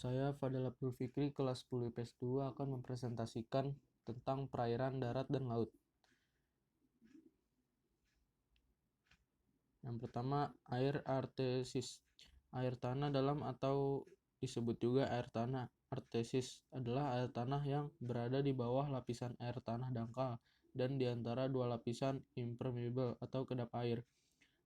Saya Fadel Abdul Fikri, kelas 10 IPS 2 akan mempresentasikan tentang perairan darat dan laut. Yang pertama, air artesis. Air tanah dalam atau disebut juga air tanah. Artesis adalah air tanah yang berada di bawah lapisan air tanah dangkal dan di antara dua lapisan impermeable atau kedap air.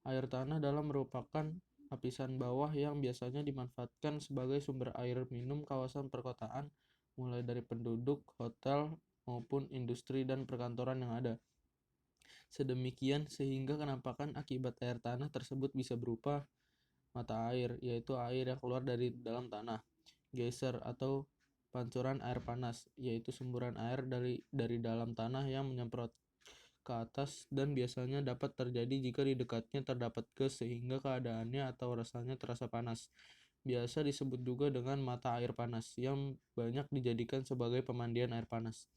Air tanah dalam merupakan lapisan bawah yang biasanya dimanfaatkan sebagai sumber air minum kawasan perkotaan, mulai dari penduduk, hotel, maupun industri dan perkantoran yang ada. Sedemikian sehingga penampakan akibat air tanah tersebut bisa berupa mata air, yaitu air yang keluar dari dalam tanah, geyser atau pancuran air panas, yaitu semburan air dari dalam tanah yang menyemprot ke atas dan biasanya dapat terjadi jika di dekatnya terdapat gas sehingga keadaannya atau rasanya terasa panas. Biasa disebut juga dengan mata air panas yang banyak dijadikan sebagai pemandian air panas.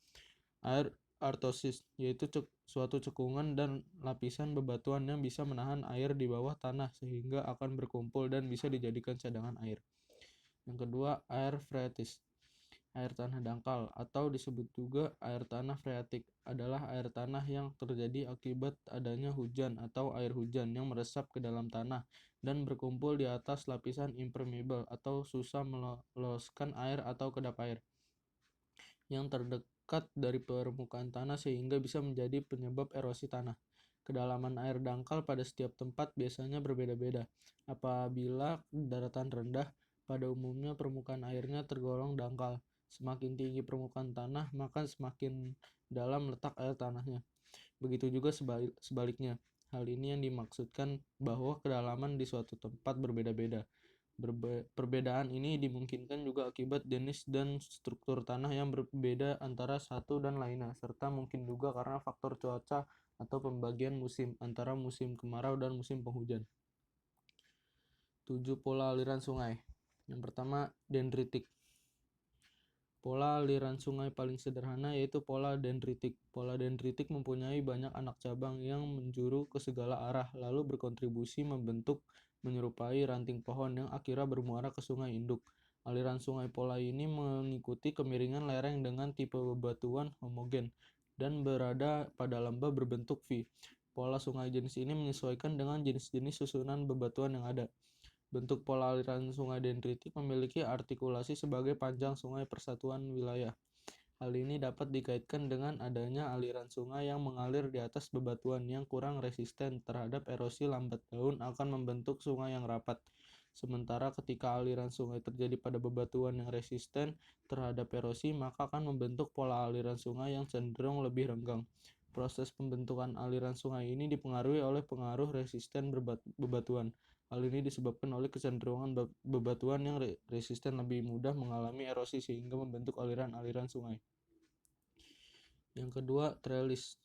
Air artosis yaitu suatu cekungan dan lapisan bebatuan yang bisa menahan air di bawah tanah sehingga akan berkumpul dan bisa dijadikan cadangan air. Yang kedua, air freatis. Air tanah dangkal atau disebut juga air tanah freatik adalah air tanah yang terjadi akibat adanya hujan atau air hujan yang meresap ke dalam tanah dan berkumpul di atas lapisan impermeable atau susah meloloskan air atau kedap air yang terdekat dari permukaan tanah sehingga bisa menjadi penyebab erosi tanah. Kedalaman air dangkal pada setiap tempat biasanya berbeda-beda. Apabila daratan rendah, pada umumnya permukaan airnya tergolong dangkal. Semakin tinggi permukaan tanah, maka semakin dalam letak air tanahnya. Begitu juga sebaliknya. Hal ini yang dimaksudkan bahwa kedalaman di suatu tempat berbeda-beda. Perbedaan ini dimungkinkan juga akibat jenis dan struktur tanah yang berbeda antara satu dan lainnya, serta mungkin juga karena faktor cuaca atau pembagian musim antara musim kemarau dan musim penghujan. 7 pola aliran sungai. Yang pertama, dendritik. Pola aliran sungai paling sederhana yaitu pola dendritik. Pola dendritik mempunyai banyak anak cabang yang menjuru ke segala arah, lalu berkontribusi membentuk menyerupai ranting pohon yang akhirnya bermuara ke sungai induk. Aliran sungai pola ini mengikuti kemiringan lereng dengan tipe bebatuan homogen dan berada pada lembah berbentuk V. Pola sungai jenis ini menyesuaikan dengan jenis-jenis susunan bebatuan yang ada. Bentuk pola aliran sungai dendritik memiliki artikulasi sebagai panjang sungai persatuan wilayah. Hal ini dapat dikaitkan dengan adanya aliran sungai yang mengalir di atas bebatuan yang kurang resisten terhadap erosi lambat daun akan membentuk sungai yang rapat. Sementara ketika aliran sungai terjadi pada bebatuan yang resisten terhadap erosi, maka akan membentuk pola aliran sungai yang cenderung lebih renggang. Proses pembentukan aliran sungai ini dipengaruhi oleh pengaruh resisten bebatuan. Hal ini disebabkan oleh kecenderungan bebatuan yang resisten lebih mudah mengalami erosi sehingga membentuk aliran-aliran sungai. Yang kedua, trellis.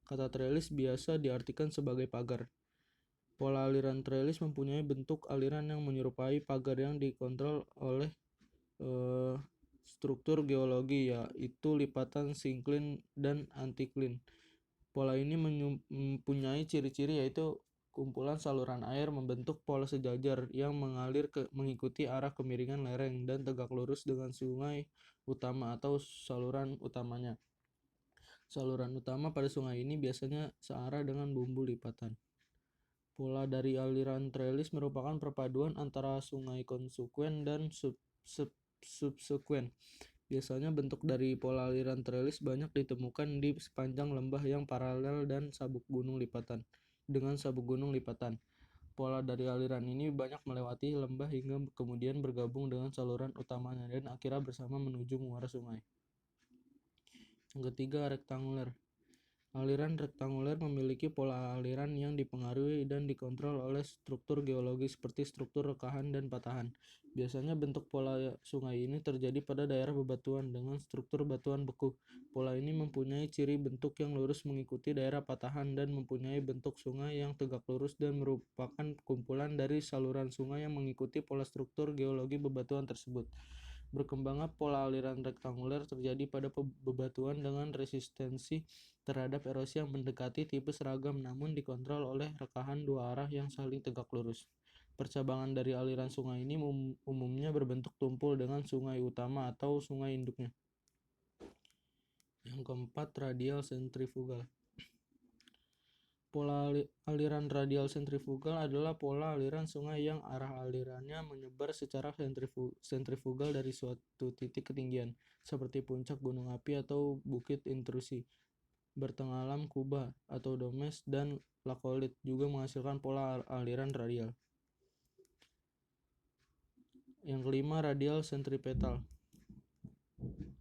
Kata trellis biasa diartikan sebagai pagar. Pola aliran trellis mempunyai bentuk aliran yang menyerupai pagar yang dikontrol oleh struktur geologi, yaitu lipatan sinkline dan antikline. Pola ini mempunyai ciri-ciri yaitu kumpulan saluran air membentuk pola sejajar yang mengalir mengikuti arah kemiringan lereng dan tegak lurus dengan sungai utama atau saluran utamanya. Saluran utama pada sungai ini biasanya searah dengan bumbu lipatan. Pola dari aliran trellis merupakan perpaduan antara sungai konsekuen dan subsekuen. Biasanya bentuk dari pola aliran trellis banyak ditemukan di sepanjang lembah yang paralel dan sabuk gunung lipatan. Pola dari aliran ini banyak melewati lembah hingga kemudian bergabung dengan saluran utamanya dan akhirnya bersama menuju muara sungai. Yang ketiga, rektanguler. Aliran rektanguler memiliki pola aliran yang dipengaruhi dan dikontrol oleh struktur geologi seperti struktur rekahan dan patahan. Biasanya bentuk pola sungai ini terjadi pada daerah bebatuan dengan struktur batuan beku. Pola ini mempunyai ciri bentuk yang lurus mengikuti daerah patahan dan mempunyai bentuk sungai yang tegak lurus dan merupakan kumpulan dari saluran sungai yang mengikuti pola struktur geologi bebatuan tersebut. Berkembangnya pola aliran rektanguler terjadi pada bebatuan dengan resistensi terhadap erosi yang mendekati tipe seragam namun dikontrol oleh rekahan dua arah yang saling tegak lurus. Percabangan dari aliran sungai ini umumnya berbentuk tumpul dengan sungai utama atau sungai induknya. Yang keempat, radial sentrifugal. Pola aliran radial sentrifugal adalah pola aliran sungai yang arah alirannya menyebar secara sentrifugal dari suatu titik ketinggian, seperti puncak gunung api atau bukit intrusi. Bertenggelam kubah atau domes dan lakolit juga menghasilkan pola aliran radial. Yang kelima, radial sentripetal.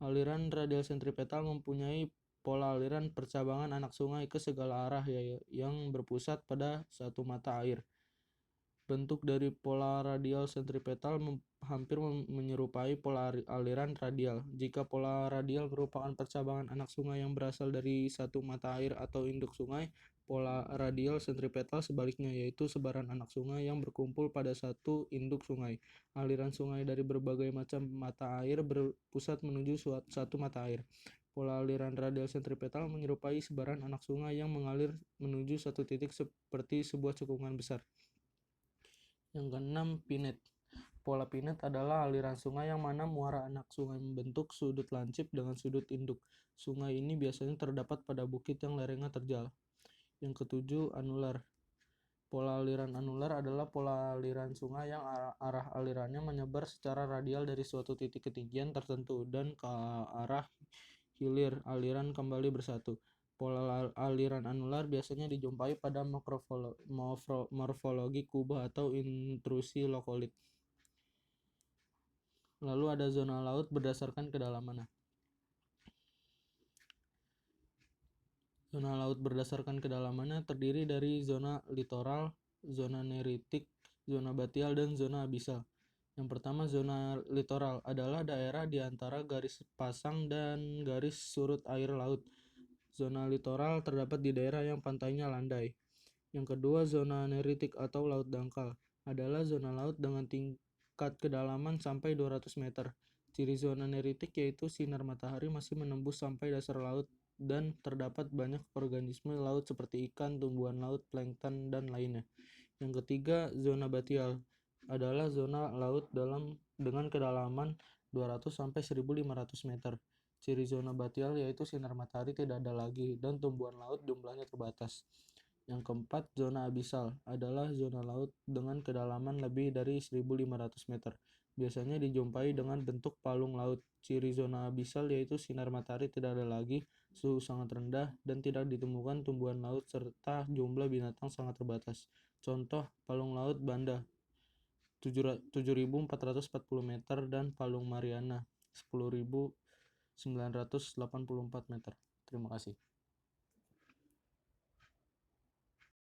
Aliran radial sentripetal mempunyai pola aliran percabangan anak sungai ke segala arah yang berpusat pada satu mata air. Bentuk dari pola radial sentripetal hampir menyerupai pola aliran radial. Jika pola radial merupakan percabangan anak sungai yang berasal dari satu mata air atau induk sungai, pola radial sentripetal sebaliknya, yaitu sebaran anak sungai yang berkumpul pada satu induk sungai. Aliran sungai dari berbagai macam mata air berpusat menuju satu mata air. Pola aliran radial sentripetal menyerupai sebaran anak sungai yang mengalir menuju satu titik seperti sebuah cekungan besar. Yang keenam, pinet. Pola pinet adalah aliran sungai yang mana muara anak sungai membentuk sudut lancip dengan sudut induk. Sungai ini biasanya terdapat pada bukit yang lerengnya terjal. Yang ketujuh, anular. Pola aliran anular adalah pola aliran sungai yang arah alirannya menyebar secara radial dari suatu titik ketinggian tertentu dan ke arah hilir aliran kembali bersatu. Pola aliran anular biasanya dijumpai pada morfologi kubah atau intrusi lokolit. Lalu ada zona laut berdasarkan kedalamannya. Zona laut berdasarkan kedalamannya terdiri dari zona litoral, zona neritik, zona batial, dan zona abisal. Yang pertama, zona litoral adalah daerah di antara garis pasang dan garis surut air laut. Zona litoral terdapat di daerah yang pantainya landai. Yang kedua, zona neritik atau laut dangkal adalah zona laut dengan tingkat kedalaman sampai 200 meter. Ciri zona neritik yaitu sinar matahari masih menembus sampai dasar laut dan terdapat banyak organisme laut seperti ikan, tumbuhan laut, plankton, dan lainnya. Yang ketiga, zona batial adalah zona laut dengan kedalaman 200 sampai 1.500 meter. Ciri zona batial yaitu sinar matahari tidak ada lagi dan tumbuhan laut jumlahnya terbatas. Yang keempat, zona abisal adalah zona laut dengan kedalaman lebih dari 1.500 meter. Biasanya dijumpai dengan bentuk palung laut. Ciri zona abisal yaitu sinar matahari tidak ada lagi, suhu sangat rendah, dan tidak ditemukan tumbuhan laut serta jumlah binatang sangat terbatas. Contoh, palung laut Banda 7.440 meter dan palung Mariana 10.984 meter. Terima kasih.